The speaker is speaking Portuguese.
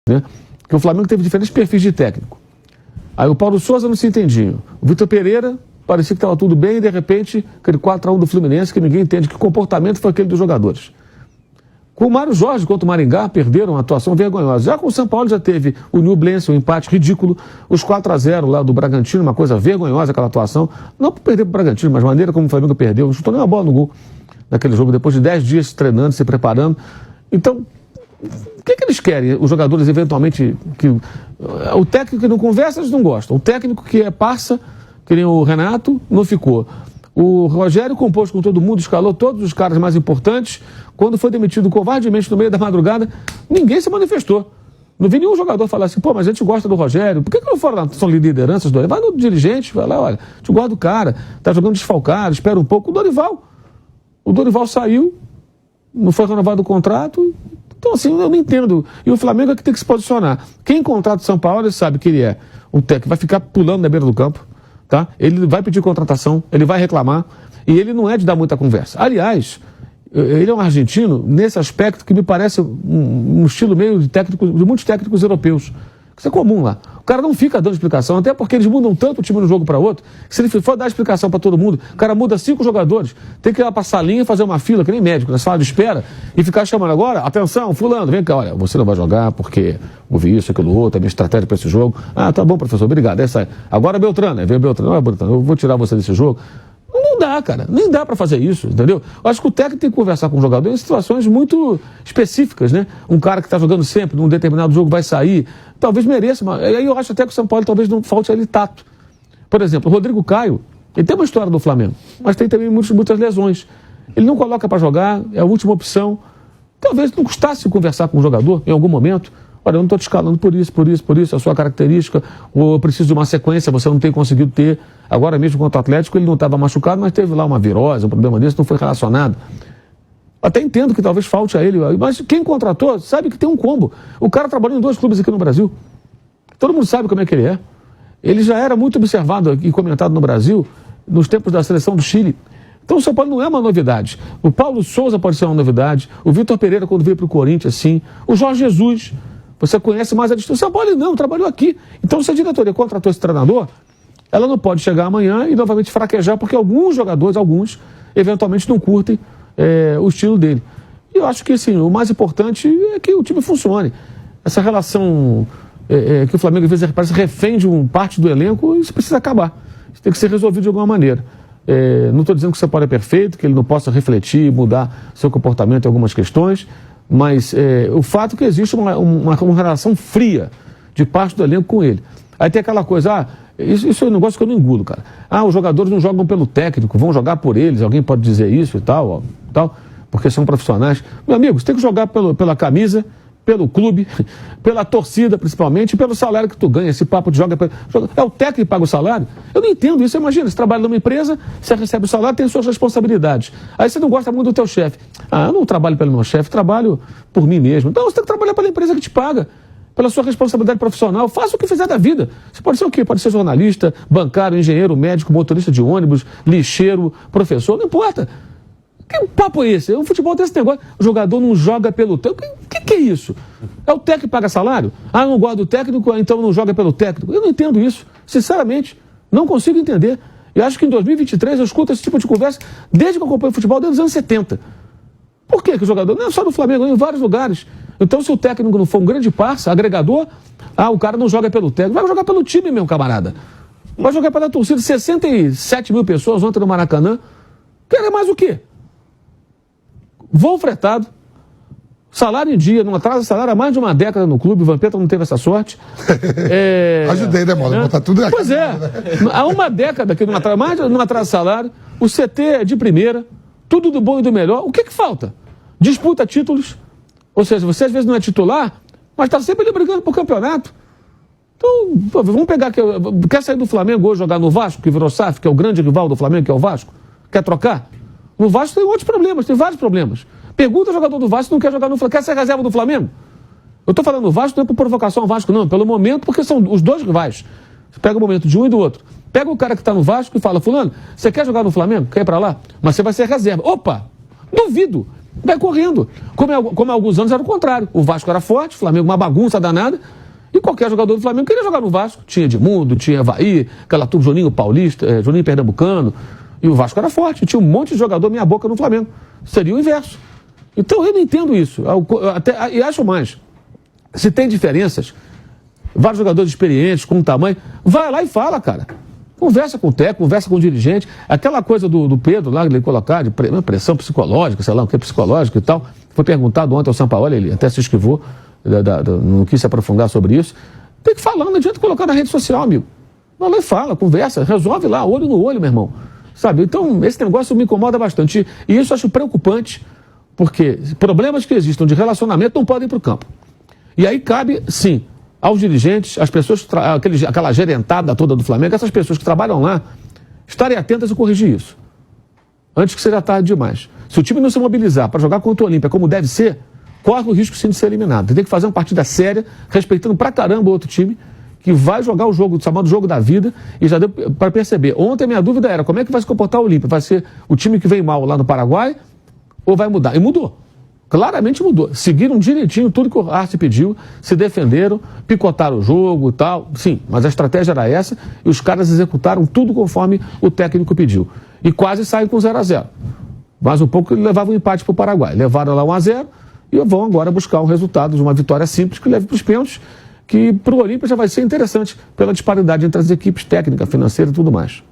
né? Que o Flamengo teve diferentes perfis de técnico. Aí o Paulo Souza não se entendia. O Vitor Pereira parecia que estava tudo bem e de repente aquele 4-1 do Fluminense que ninguém entende que comportamento foi aquele dos jogadores. Com o Mário Jorge contra o Maringá perderam uma atuação vergonhosa. Já com o São Paulo já teve o Nublense, um empate ridículo, os 4-0 lá do Bragantino, uma coisa vergonhosa aquela atuação. Não por perder para o Bragantino, mas a maneira como o Flamengo perdeu, não chutou nem uma bola no gol naquele jogo, depois de 10 dias treinando, se preparando. Então, o que eles querem? Os jogadores eventualmente... O técnico que não conversa, eles não gostam. O técnico que é parça, que nem o Renato, não ficou. O Rogério compôs com todo mundo, escalou todos os caras mais importantes. Quando foi demitido covardemente no meio da madrugada, ninguém se manifestou. Não vi nenhum jogador falar assim, pô, mas a gente gosta do Rogério. Por que não foram lá? São lideranças do Vai no dirigente, vai lá, olha, a gente gosta do cara, tá jogando desfalcado, espera um pouco. O Dorival saiu, não foi renovado o contrato. Então, assim, eu não entendo. E o Flamengo é que tem que se posicionar. Quem contrata o São Paulo, ele sabe que ele é um técnico, vai ficar pulando na beira do campo, tá? Ele vai pedir contratação, ele vai reclamar, e ele não é de dar muita conversa. Aliás, ele é um argentino, nesse aspecto, que me parece um estilo meio de muitos técnicos europeus. Isso é comum lá. O cara não fica dando explicação, até porque eles mudam tanto o time de um jogo para outro, que se ele for dar explicação para todo mundo, o cara muda 5 jogadores, tem que ir lá para a salinha, fazer uma fila, que nem médico, na sala de espera, e ficar chamando agora, atenção, fulano, vem cá, olha, você não vai jogar porque ouvi isso, aquilo outro, é minha estratégia para esse jogo. Ah, tá bom, professor, obrigado. Essa aí. Agora Beltrano, veio Beltrano, não é Beltrano, eu vou tirar você desse jogo. Não dá, cara, nem dá para fazer isso, entendeu? Eu acho que o técnico tem que conversar com o jogador em situações muito específicas, né? Um cara que está jogando sempre, num determinado jogo vai sair, talvez mereça, mas aí eu acho até que o São Paulo talvez não falte a ele tato. Por exemplo, o Rodrigo Caio, ele tem uma história do Flamengo, mas tem também muitas lesões. Ele não coloca para jogar, é a última opção. Talvez não custasse conversar com o jogador em algum momento. Olha, eu não estou te escalando por isso, a sua característica, ou eu preciso de uma sequência, você não tem conseguido ter. Agora mesmo contra o Atlético, ele não estava machucado, mas teve lá uma virose, um problema desse, não foi relacionado. Até entendo que talvez falte a ele, mas quem contratou sabe que tem um combo. O cara trabalhou em 2 clubes aqui no Brasil. Todo mundo sabe como é que ele é. Ele já era muito observado e comentado no Brasil nos tempos da seleção do Chile. Então o São Paulo não é uma novidade. O Paulo Souza pode ser uma novidade. O Vitor Pereira, quando veio para o Corinthians, sim. O Jorge Jesus... Você conhece mais a distância. São Paulo não, trabalhou aqui. Então, se a diretoria contratou esse treinador, ela não pode chegar amanhã e novamente fraquejar, porque alguns jogadores, eventualmente não curtem o estilo dele. E eu acho que, assim, o mais importante é que o time funcione. Essa relação que o Flamengo, às vezes, parece refém de parte do elenco, isso precisa acabar. Isso tem que ser resolvido de alguma maneira. Não estou dizendo que o São Paulo é perfeito, que ele não possa refletir, mudar seu comportamento em algumas questões, mas o fato é que existe uma relação fria de parte do elenco com ele. Aí tem aquela coisa, isso é um negócio que eu não engulo, cara. Os jogadores não jogam pelo técnico, vão jogar por eles, alguém pode dizer isso e tal, porque são profissionais. Meu amigo, você tem que jogar pela camisa, pelo clube, pela torcida principalmente, e pelo salário que tu ganha. Esse papo de joga... É o técnico que paga o salário? Eu não entendo isso. Imagina, você trabalha numa empresa, você recebe o salário, tem suas responsabilidades. Aí você não gosta muito do teu chefe. Eu não trabalho pelo meu chefe, trabalho por mim mesmo. Então você tem que trabalhar pela empresa que te paga, pela sua responsabilidade profissional. Faça o que fizer da vida. Você pode ser o quê? Pode ser jornalista, bancário, engenheiro, médico, motorista de ônibus, lixeiro, professor, não importa. Que papo é esse? O futebol tem esse negócio. O jogador não joga pelo técnico. O que é isso? É o técnico que paga salário? Não gosta do técnico, então não joga pelo técnico. Eu não entendo isso. Sinceramente, não consigo entender. E acho que em 2023 eu escuto esse tipo de conversa desde que eu acompanho o futebol, desde os anos 70. Por que o jogador? Não é só no Flamengo, em vários lugares. Então, se o técnico não for um grande parça, agregador, o cara não joga pelo técnico. Vai jogar pelo time, meu camarada. Vai jogar pela torcida. 67 mil pessoas ontem no Maracanã. Quer mais o quê? Voo fretado, salário em dia, não atrasa salário há mais de uma década no clube, o Vampeta não teve essa sorte. Ajudei, né, Mola? Botar tudo aqui. Pois é, há uma década que não atrasa salário, o CT é de primeira, tudo do bom e do melhor. O que falta? Disputa títulos, ou seja, você às vezes não é titular, mas está sempre ali brigando por campeonato. Então, vamos pegar, quer sair do Flamengo hoje jogar no Vasco, que virou SAF, que é o grande rival do Flamengo, que é o Vasco? Quer trocar? No Vasco tem outros problemas, tem vários problemas. Pergunta ao jogador do Vasco se não quer jogar no Flamengo. Quer ser reserva do Flamengo? Eu estou falando do Vasco não é por provocação ao Vasco, não. Pelo momento, porque são os dois rivais. Você pega o momento de um e do outro. Pega o cara que está no Vasco e fala, fulano, você quer jogar no Flamengo? Quer ir para lá? Mas você vai ser reserva. Opa! Duvido. vai correndo. Como há alguns anos era o contrário. O Vasco era forte, o Flamengo uma bagunça danada, e qualquer jogador do Flamengo queria jogar no Vasco. Tinha Edmundo, tinha Avaí, aquela turma, Juninho Paulista, Juninho Pernambucano, e o Vasco era forte, tinha um monte de jogador meia boca no Flamengo. Seria o inverso. Então eu não entendo isso. E acho mais. Se tem diferenças, vários jogadores experientes, com tamanho, vai lá e fala, cara. Conversa com o técnico, conversa com o dirigente. Aquela coisa do Pedro lá, ele colocar de pressão psicológica, sei lá o que é psicológico e tal. Foi perguntado ontem ao Sampaoli, ele até se esquivou, não quis se aprofundar sobre isso. Tem que falar, não adianta colocar na rede social, amigo. Vai lá e fala, conversa, resolve lá, olho no olho, meu irmão. Sabe? Então, esse negócio me incomoda bastante. E isso eu acho preocupante, porque problemas que existam de relacionamento não podem ir para o campo. E aí cabe, sim, aos dirigentes, às pessoas, aquela gerentada toda do Flamengo, essas pessoas que trabalham lá, estarem atentas e corrigir isso. Antes que seja tarde demais. Se o time não se mobilizar para jogar contra o Olímpia como deve ser, corre o risco sim de ser eliminado. Tem que fazer uma partida séria, respeitando pra caramba o outro time, que vai jogar o jogo, chamado jogo da vida, e já deu para perceber. Ontem a minha dúvida era como é que vai se comportar o Olímpia? Vai ser o time que vem mal lá no Paraguai ou vai mudar? E mudou. Claramente mudou. Seguiram direitinho tudo que o Arce pediu, se defenderam, picotaram o jogo e tal. Sim, mas a estratégia era essa e os caras executaram tudo conforme o técnico pediu. E quase saem com 0-0. Mas um pouco ele levava um empate para o Paraguai. Levaram lá 1-0 e vão agora buscar um resultado de uma vitória simples que leve para os pênaltis, que para o Olímpia já vai ser interessante pela disparidade entre as equipes, técnica, financeira e tudo mais.